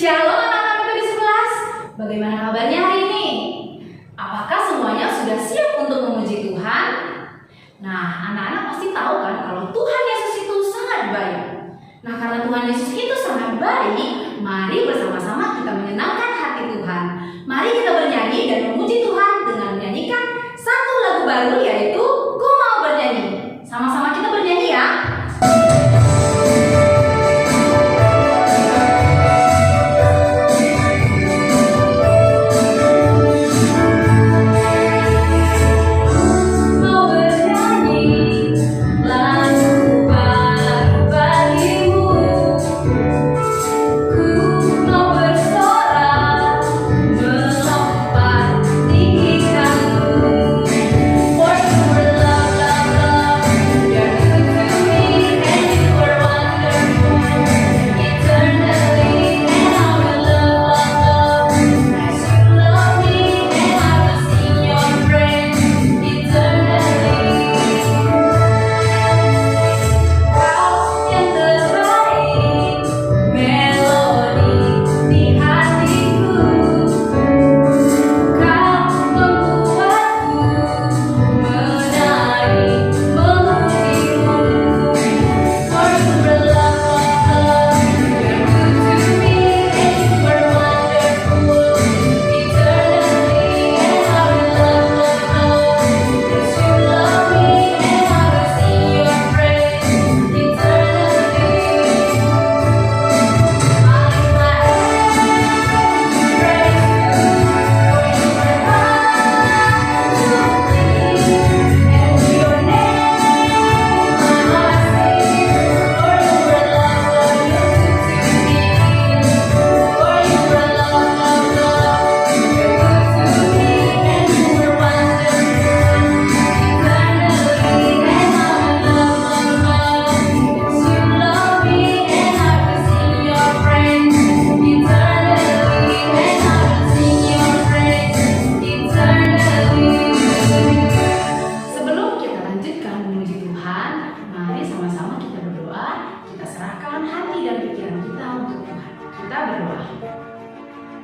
Shalom anak-anak PPB 11. Bagaimana kabarnya hari ini? Apakah semuanya sudah siap untuk memuji Tuhan? Nah, anak-anak pasti tahu kan kalau Tuhan Yesus itu sangat baik. Nah, karena Tuhan Yesus itu sangat baik, mari bersama-sama kita menyenangkan hati Tuhan. Mari kita bernyanyi dan memuji Tuhan dengan menyanyikan satu lagu baru, yaitu Ku Mau Bernyanyi. Sama-sama kita bernyanyi ya.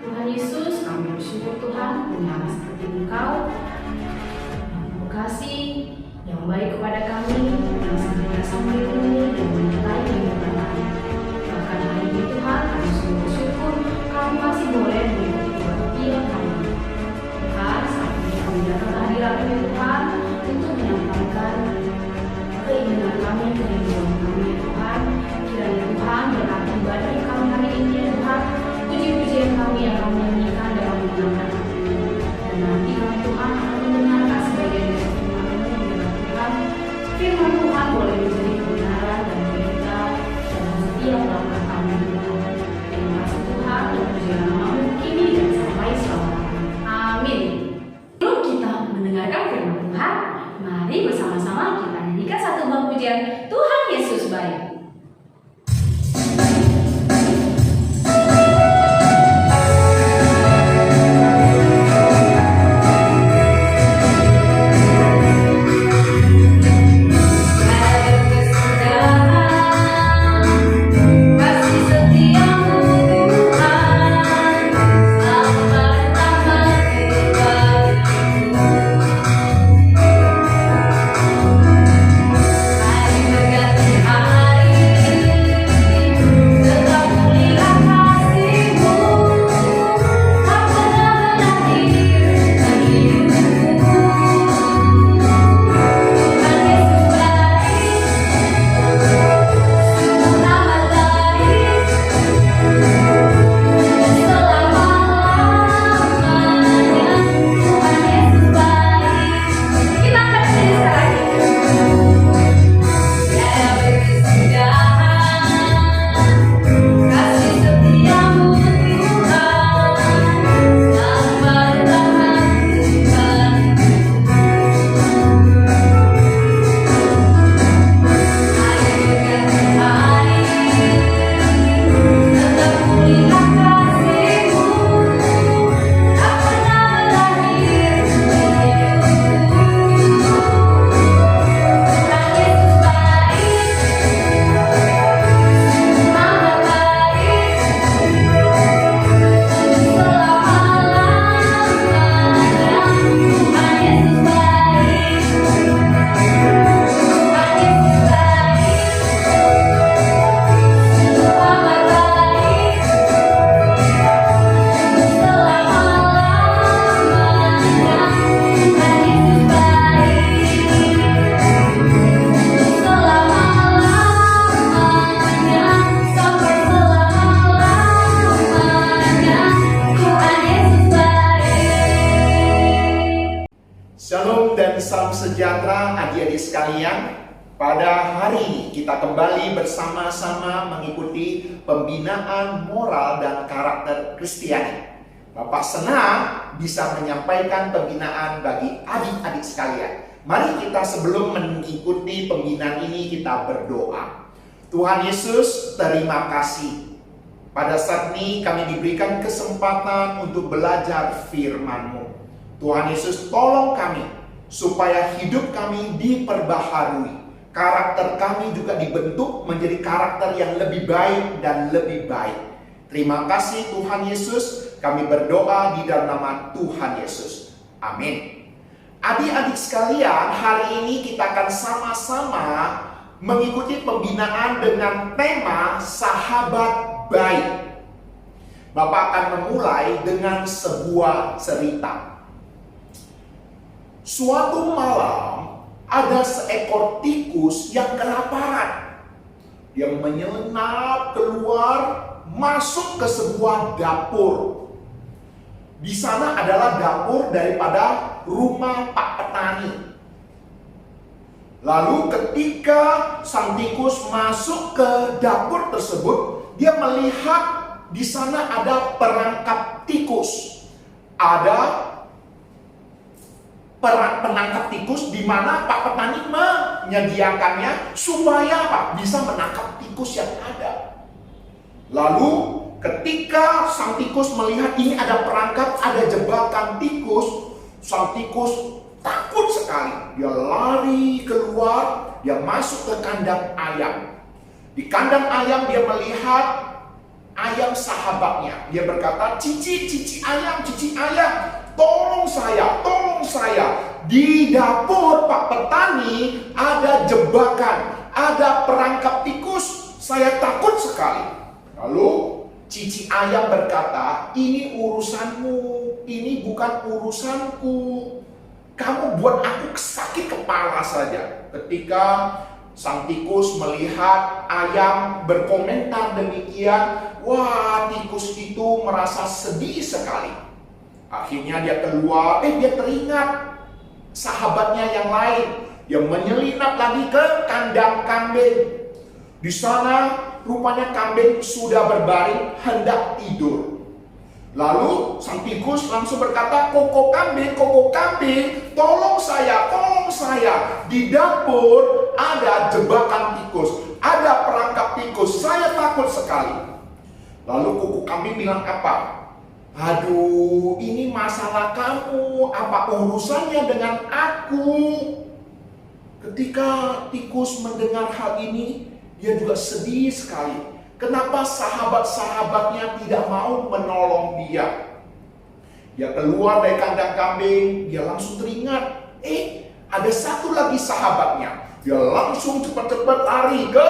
Tuhan Yesus, kami bersyukur Tuhan punya anak seperti Engkau yang penuh kasih, yang baik kepada kami, yang senantiasa sambil dan menyertai kehidupan kami. Bahkan hari ini Tuhan, kami sungguh bersyukur kami masih boleh mengikuti kebaktian kami. Tuhan, saat ini kami datang ke hadirat-Mu Tuhan untuk menyampaikan keinginan kami, kerinduan kami ya Tuhan. Kiranya Tuhan berkati ibadah kami hari ini ya Tuhan. Puji-pujian kami yang kami nyanyikan dalam menyenangkan hati. Dan nanti kami Tuhan akan mendengarkan sebagian dari firman-Mu ya Tuhan. Firman Tuhan boleh menjadi kebenaran sejahtera adik-adik sekalian. Pada hari ini kita kembali bersama-sama mengikuti pembinaan moral dan karakter Kristiani. Bapak senang bisa menyampaikan pembinaan bagi adik-adik sekalian. Mari kita sebelum mengikuti pembinaan ini kita berdoa. Tuhan Yesus, terima kasih. Pada saat ini kami diberikan kesempatan untuk belajar firman-Mu. Tuhan Yesus, tolong kami supaya hidup kami diperbaharui. Karakter kami juga dibentuk menjadi karakter yang lebih baik dan lebih baik. Terima kasih Tuhan Yesus. Kami berdoa di dalam nama Tuhan Yesus. Amin. Adik-adik sekalian, hari ini kita akan sama-sama mengikuti pembinaan dengan tema sahabat baik. Bapak akan memulai dengan sebuah cerita. Suatu malam ada seekor tikus yang kelaparan. Dia menyelinap keluar, masuk ke sebuah dapur. Di sana adalah dapur daripada rumah Pak Petani. Lalu ketika sang tikus masuk ke dapur tersebut, dia melihat di sana ada perangkap tikus. Ada penangkap tikus di mana Pak Petani menyediakannya supaya bisa menangkap tikus yang ada. Lalu ketika sang tikus melihat ini ada perangkap, ada jebakan tikus, sang tikus takut sekali. Dia lari keluar, dia masuk ke kandang ayam. Di kandang ayam dia melihat ayam sahabatnya. Dia berkata, cici ayam, tolong saya. Di dapur Pak Petani ada jebakan, ada perangkap tikus. Saya takut sekali. Lalu cici ayam berkata, ini urusanmu, ini bukan urusanku. Kamu buat aku sakit kepala saja. Ketika sang tikus melihat ayam berkomentar demikian, wah, tikus itu merasa sedih sekali. Akhirnya dia keluar, dia teringat sahabatnya yang lain. Dia menyelinap lagi ke kandang kambing. Di sana rupanya kambing sudah berbaring hendak tidur. Lalu sang tikus langsung berkata, koko kambing, tolong saya. Di dapur ada jebakan tikus, ada perangkap tikus, saya takut sekali. Lalu koko kambing bilang apa? Aduh, ini masalah kamu, apa urusannya dengan aku? Ketika tikus mendengar hal ini, dia juga sedih sekali. Kenapa sahabat-sahabatnya tidak mau menolong dia? Dia keluar dari kandang kambing, dia langsung teringat, ada satu lagi sahabatnya. Dia langsung cepat-cepat lari ke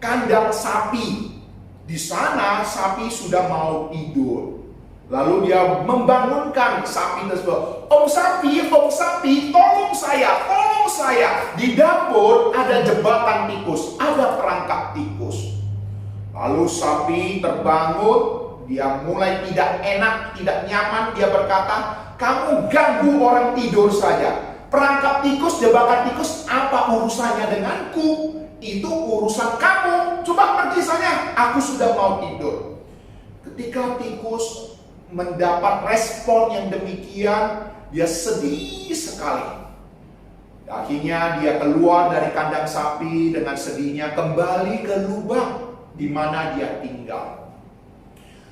kandang sapi. Di sana sapi sudah mau tidur. Lalu dia membangunkan sapi tersebut. Om sapi, tolong saya. Di dapur ada jebakan tikus, ada perangkap tikus. Lalu sapi terbangun, dia mulai tidak enak, tidak nyaman. Dia berkata, kamu ganggu orang tidur saja. Perangkap tikus, jebakan tikus, apa urusannya denganku? Itu urusan kamu. Coba pergi saja, aku sudah mau tidur. Ketika tikus mendapat respon yang demikian, dia sedih sekali. Akhirnya dia keluar dari kandang sapi dengan sedihnya, kembali ke lubang di mana dia tinggal.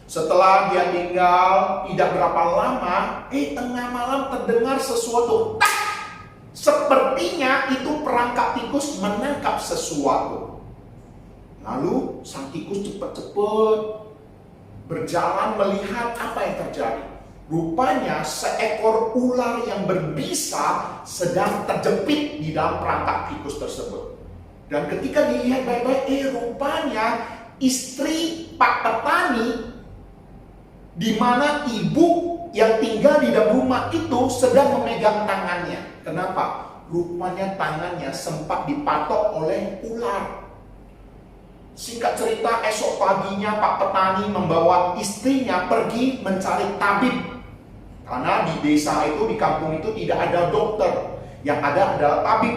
Setelah dia tinggal tidak berapa lama, tengah malam terdengar sesuatu. Sepertinya itu perangkap tikus menangkap sesuatu. Lalu sang tikus cepat-cepat berjalan melihat apa yang terjadi. Rupanya seekor ular yang berbisa sedang terjepit di dalam perangkap tikus tersebut. Dan ketika dilihat baik-baik, rupanya istri Pak Petani, di mana ibu yang tinggal di dalam rumah itu sedang memegang tangannya. Kenapa? Rupanya tangannya sempat dipatok oleh ular. Singkat cerita, esok paginya Pak Petani membawa istrinya pergi mencari tabib. Karena di desa itu, di kampung itu tidak ada dokter. Yang ada adalah tabib.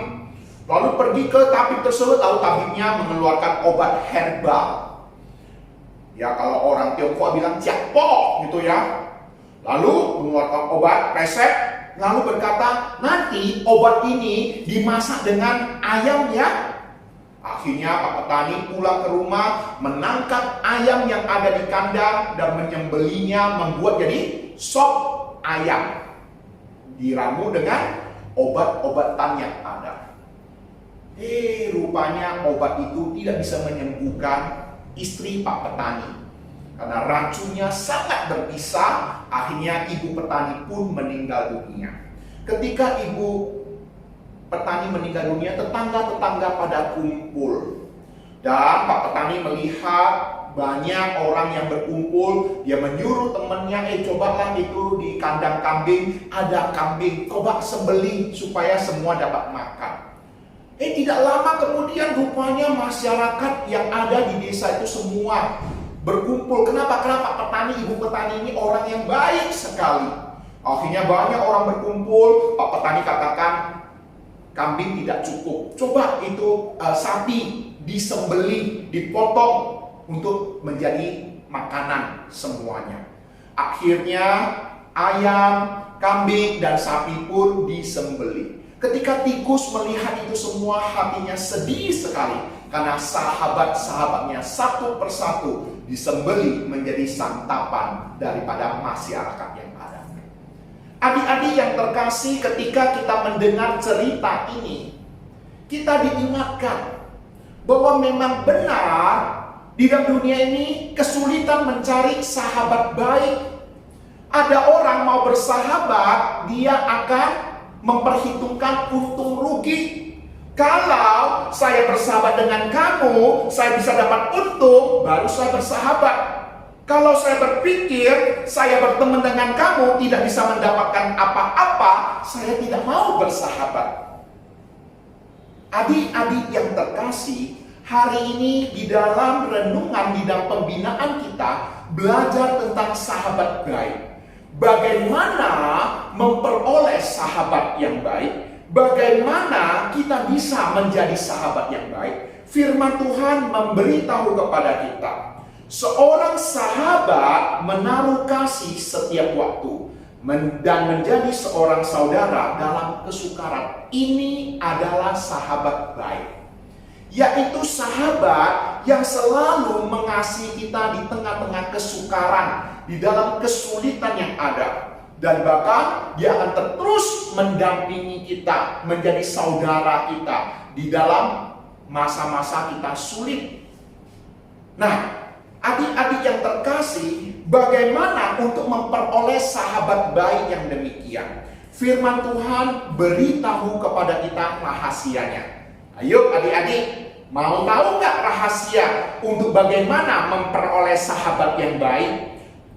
Lalu pergi ke tabib tersebut, lalu tabibnya mengeluarkan obat herbal. Ya, kalau orang Tionghoa bilang jiakpo gitu ya. Lalu mengeluarkan obat resep, lalu berkata, nanti obat ini dimasak dengan ayam ya. Akhirnya Pak Petani pulang ke rumah, menangkap ayam yang ada di kandang dan menyembelinya, membuat jadi sop ayam. Diramu dengan obat-obatan yang ada. Rupanya obat itu tidak bisa menyembuhkan istri Pak Petani. Karena racunnya sangat berbisa, akhirnya ibu petani pun meninggal dunia. Ketika ibu petani meninggal dunia, tetangga-tetangga pada kumpul. Dan Pak Petani melihat banyak orang yang berkumpul. Dia menyuruh temannya, cobalah itu di kandang kambing, ada kambing, coba sembelih supaya semua dapat makan. Tidak lama kemudian rupanya masyarakat yang ada di desa itu semua berkumpul. Kenapa? Karena Pak Petani, ibu petani ini orang yang baik sekali. Akhirnya banyak orang berkumpul. Pak Petani katakan, kambing tidak cukup. Coba itu sapi disembelih, dipotong untuk menjadi makanan semuanya. Akhirnya ayam, kambing, dan sapi pun disembelih. Ketika tikus melihat itu semua, hatinya sedih sekali. Karena sahabat-sahabatnya satu persatu disembelih menjadi santapan daripada masyarakat yang ada. Adik-adik yang terkasih, ketika kita mendengar cerita ini, kita diingatkan bahwa memang benar di dalam dunia ini kesulitan mencari sahabat baik. Ada orang mau bersahabat, dia akan memperhitungkan untung rugi. Kalau saya bersahabat dengan kamu, saya bisa dapat untung, baru saya bersahabat. Kalau saya berpikir saya berteman dengan kamu tidak bisa mendapatkan apa-apa, saya tidak mau bersahabat. Adik-adik yang terkasih, hari ini di dalam renungan, di dalam pembinaan kita, belajar tentang sahabat baik. Bagaimana memperoleh sahabat yang baik? Bagaimana kita bisa menjadi sahabat yang baik? Firman Tuhan memberitahu kepada kita, seorang sahabat menaruh kasih setiap waktu dan menjadi seorang saudara dalam kesukaran. Ini adalah sahabat baik, yaitu sahabat yang selalu mengasihi kita di tengah-tengah kesukaran, di dalam kesulitan yang ada. Dan bahkan dia akan terus mendampingi kita, menjadi saudara kita di dalam masa-masa kita sulit. Nah, adik-adik yang terkasih, bagaimana untuk memperoleh sahabat baik yang demikian? Firman Tuhan beritahu kepada kita rahasianya. Ayo adik-adik, mau tahu nggak rahasia untuk bagaimana memperoleh sahabat yang baik?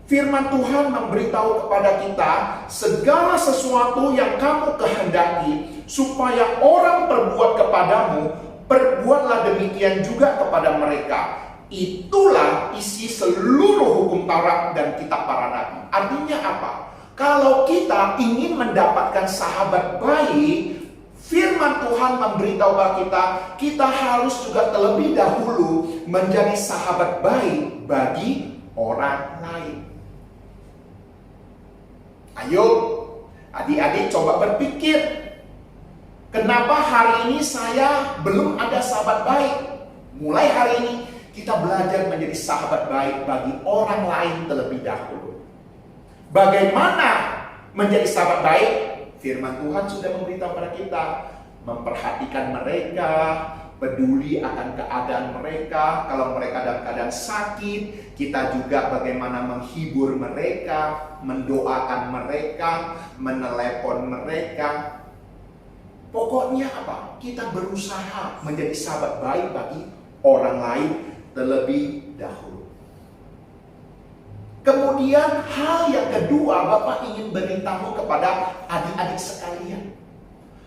Firman Tuhan memberitahu kepada kita, segala sesuatu yang kamu kehendaki supaya orang perbuat kepadamu, perbuatlah demikian juga kepada mereka. Itulah isi seluruh hukum Taurat dan kitab para nabi. Artinya apa? Kalau kita ingin mendapatkan sahabat baik, firman Tuhan memberitahu kepada kita, kita harus juga terlebih dahulu menjadi sahabat baik bagi orang lain. Ayo, adik-adik coba berpikir, kenapa hari ini saya belum ada sahabat baik? Mulai hari ini kita belajar menjadi sahabat baik bagi orang lain terlebih dahulu. Bagaimana menjadi sahabat baik? Firman Tuhan sudah memberitahu kepada kita, memperhatikan mereka, peduli akan keadaan mereka. Kalau mereka dalam keadaan sakit, kita juga bagaimana menghibur mereka, mendoakan mereka, menelepon mereka. Pokoknya apa? Kita berusaha menjadi sahabat baik bagi orang lain terlebih dahulu. Kemudian hal yang kedua, Bapak ingin beritahu kepada adik-adik sekalian,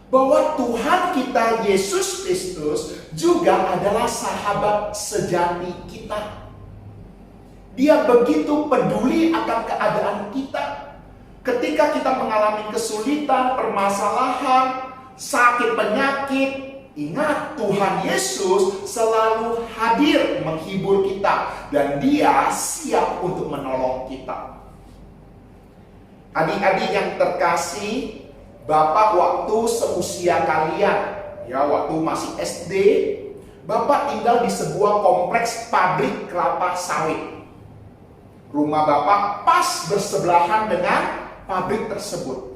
bahwa Tuhan kita Yesus Kristus juga adalah sahabat sejati kita. Dia begitu peduli akan keadaan kita. Ketika kita mengalami kesulitan, permasalahan, sakit penyakit, ingat Tuhan Yesus selalu hadir menghibur kita dan Dia siap untuk menolong kita. Adik-adik yang terkasih, Bapak waktu seusia kalian, ya waktu masih SD, Bapak tinggal di sebuah kompleks pabrik kelapa sawit. Rumah Bapak pas bersebelahan dengan pabrik tersebut.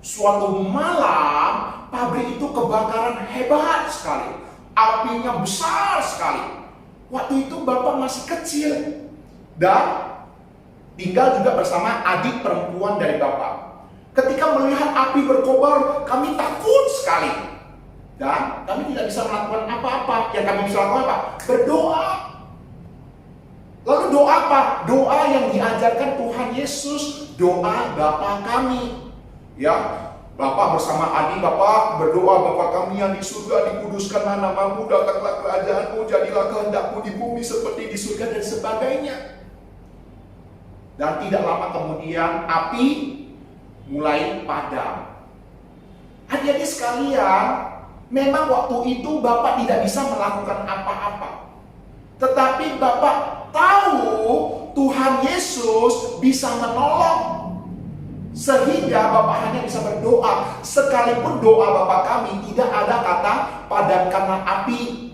Suatu malam, pabrik itu kebakaran hebat sekali. Apinya besar sekali. Waktu itu Bapak masih kecil. Dan tinggal juga bersama adik perempuan dari Bapak. Ketika melihat api berkobar, kami takut sekali. Dan kami tidak bisa melakukan apa-apa. Yang kami bisa lakukan apa? Berdoa. Lalu doa apa? Doa yang diajarkan Tuhan Yesus. Doa Bapa kami. Ya, Bapak bersama adik Bapak berdoa, Bapa kami yang di surga, dikuduskanlah namamu, datanglah kerajaanmu, jadilah kehendakmu di bumi seperti di surga dan sebagainya. Dan tidak lama kemudian api mulai padam. Adik-adik sekalian, memang waktu itu Bapak tidak bisa melakukan apa-apa. Tetapi Bapak tahu Tuhan Yesus bisa menolong. Sehingga Bapak hanya bisa berdoa. Sekalipun doa Bapak kami tidak ada kata padamkanlah api.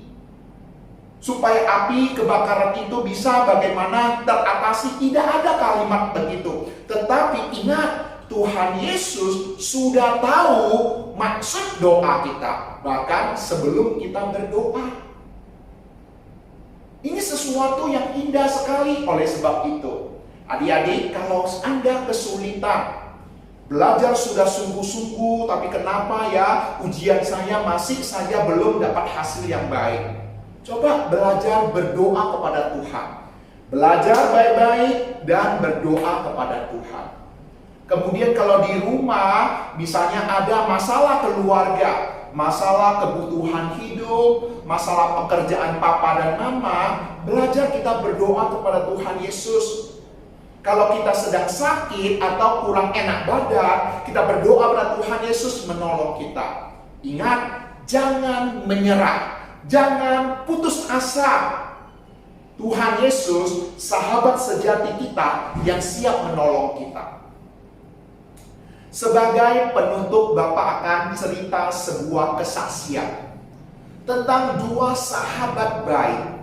Supaya api kebakaran itu bisa bagaimana teratasi. Tidak ada kalimat begitu. Tetapi ingat, Tuhan Yesus sudah tahu maksud doa kita. Bahkan sebelum kita berdoa. Ini sesuatu yang indah sekali. Oleh sebab itu, adik-adik, kalau Anda kesulitan belajar sudah sungguh-sungguh, tapi kenapa ya ujian saya masih saja belum dapat hasil yang baik? Coba belajar berdoa kepada Tuhan. Belajar baik-baik dan berdoa kepada Tuhan. Kemudian kalau di rumah, misalnya ada masalah keluarga, masalah kebutuhan hidup, masalah pekerjaan papa dan mama, belajar kita berdoa kepada Tuhan Yesus. Kalau kita sedang sakit atau kurang enak badan, kita berdoa kepada Tuhan Yesus menolong kita. Ingat, jangan menyerah, jangan putus asa. Tuhan Yesus, sahabat sejati kita yang siap menolong kita. Sebagai penutup, Bapak akan cerita sebuah kesaksian tentang dua sahabat baik.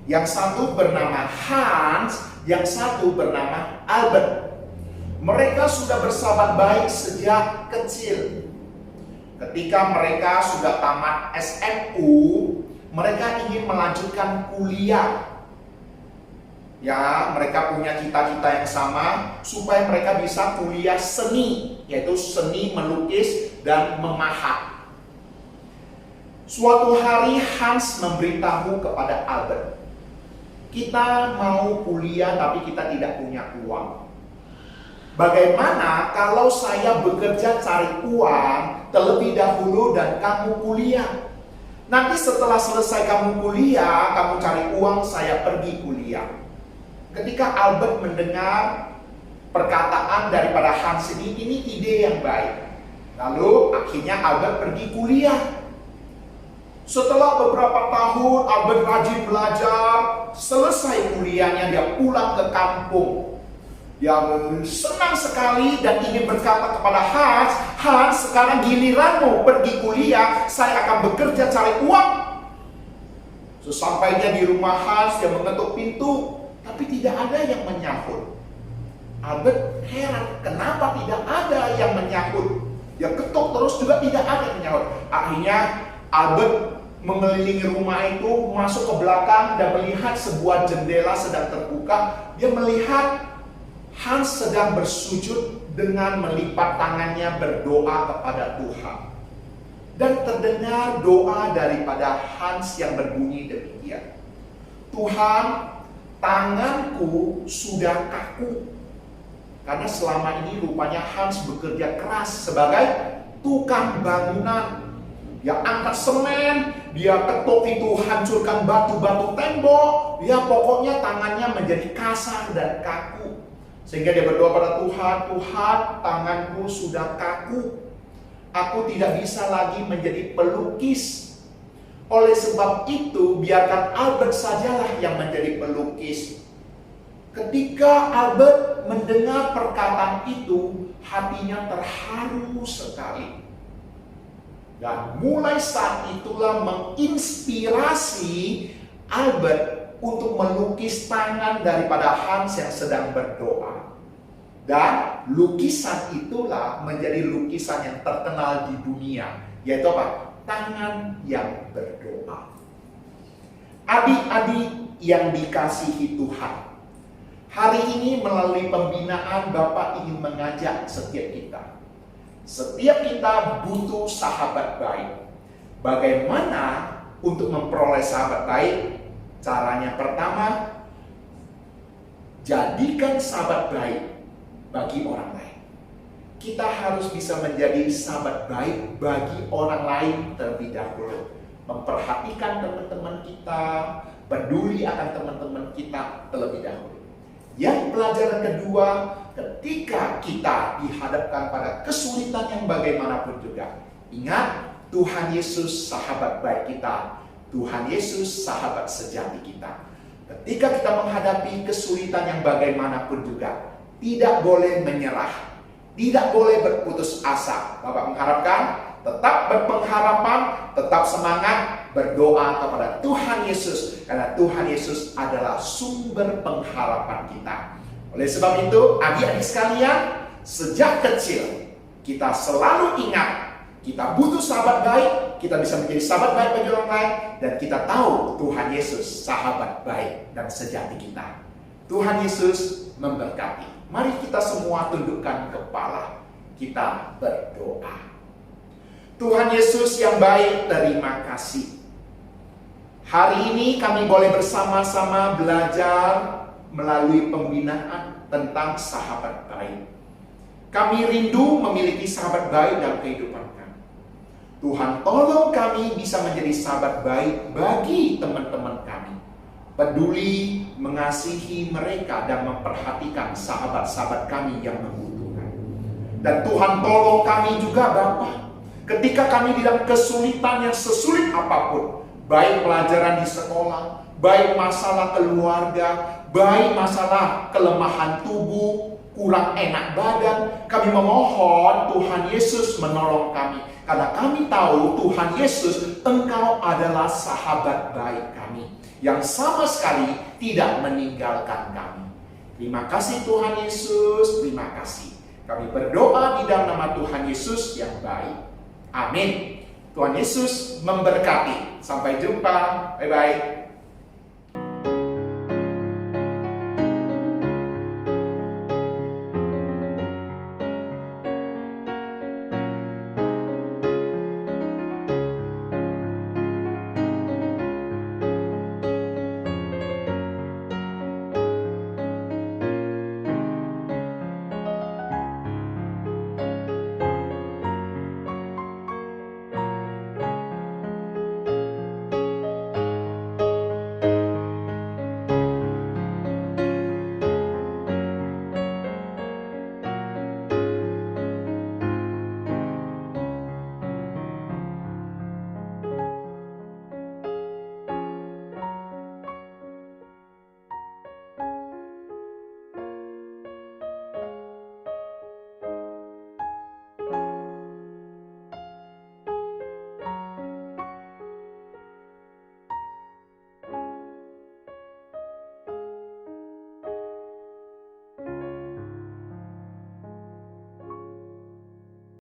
Yang satu bernama Hans, yang satu bernama Albert. Mereka sudah bersahabat baik sejak kecil. Ketika mereka sudah tamat SMU, mereka ingin melanjutkan kuliah. Ya, mereka punya cita-cita yang sama supaya mereka bisa kuliah seni, yaitu seni melukis dan memahat. Suatu hari Hans memberitahu kepada Albert, kita mau kuliah tapi kita tidak punya uang. Bagaimana kalau saya bekerja cari uang terlebih dahulu dan kamu kuliah? Nanti setelah selesai kamu kuliah, kamu cari uang, saya pergi kuliah. Ketika Albert mendengar perkataan daripada Hans ini ide yang baik. Lalu akhirnya Albert pergi kuliah. Setelah beberapa tahun Albert rajin belajar, selesai kuliahnya dia pulang ke kampung. Dia senang sekali dan ingin berkata kepada Hans, Hans, sekarang giliranmu pergi kuliah, saya akan bekerja cari uang. Sesampainya di rumah Hans, dia mengetuk pintu, tapi tidak ada yang menyahut. Albert heran, kenapa tidak ada yang menyahut? Dia ketuk terus juga tidak ada yang menyahut. Akhirnya Albert mengelilingi rumah itu, masuk ke belakang dan melihat sebuah jendela sedang terbuka. Dia melihat Hans sedang bersujud dengan melipat tangannya berdoa kepada Tuhan. Dan terdengar doa daripada Hans yang berbunyi demikian. Tuhan, tanganku sudah kaku. Karena selama ini rupanya Hans bekerja keras sebagai tukang bangunan. Dia angkat semen, dia ketuk itu, hancurkan batu-batu tembok. Dia pokoknya tangannya menjadi kasar dan kaku. Sehingga dia berdoa pada Tuhan, Tuhan, tanganku sudah kaku. Aku tidak bisa lagi menjadi pelukis. Oleh sebab itu, biarkan Albert sajalah yang menjadi pelukis. Ketika Albert mendengar perkataan itu, hatinya terharu sekali. Dan mulai saat itulah menginspirasi Albert untuk melukis tangan daripada Hans yang sedang berdoa. Dan lukisan itulah menjadi lukisan yang terkenal di dunia, yaitu apa? Tangan yang berdoa. Adik-adik yang dikasihi Tuhan, hari ini melalui pembinaan Bapak ingin mengajak setiap kita. Setiap kita butuh sahabat baik. Bagaimana untuk memperoleh sahabat baik? Caranya pertama, jadikan sahabat baik bagi orang lain. Kita harus bisa menjadi sahabat baik bagi orang lain terlebih dahulu. Memperhatikan teman-teman kita, peduli akan teman-teman kita terlebih dahulu. Yang pelajaran kedua, ketika kita dihadapkan pada kesulitan yang bagaimanapun juga, ingat, Tuhan Yesus sahabat baik kita. Tuhan Yesus sahabat sejati kita. Ketika kita menghadapi kesulitan yang bagaimanapun juga, tidak boleh menyerah, tidak boleh berputus asa. Bapak mengharapkan tetap berpengharapan, tetap semangat, berdoa kepada Tuhan Yesus, karena Tuhan Yesus adalah sumber pengharapan kita. Oleh sebab itu, adik-adik sekalian, sejak kecil kita selalu ingat, kita butuh sahabat baik, kita bisa menjadi sahabat baik bagi orang lain, dan kita tahu Tuhan Yesus sahabat baik dan sejati kita. Tuhan Yesus memberkati. Mari kita semua tundukkan kepala, kita berdoa. Tuhan Yesus yang baik, terima kasih. Hari ini kami boleh bersama-sama belajar melalui pembinaan tentang sahabat baik. Kami rindu memiliki sahabat baik dalam kehidupan kami. Tuhan, tolong kami bisa menjadi sahabat baik bagi teman-teman kami. Peduli, mengasihi mereka, dan memperhatikan sahabat-sahabat kami yang membutuhkan. Dan Tuhan, tolong kami juga Bapa, ketika kami di dalam kesulitan yang sesulit apapun, baik pelajaran di sekolah, baik masalah keluarga, baik masalah kelemahan tubuh, kurang enak badan, kami memohon Tuhan Yesus menolong kami. Karena kami tahu Tuhan Yesus, Engkau adalah sahabat baik kami, yang sama sekali tidak meninggalkan kami. Terima kasih Tuhan Yesus, terima kasih. Kami berdoa di dalam nama Tuhan Yesus yang baik. Amin. Tuhan Yesus memberkati. Sampai jumpa. Bye-bye.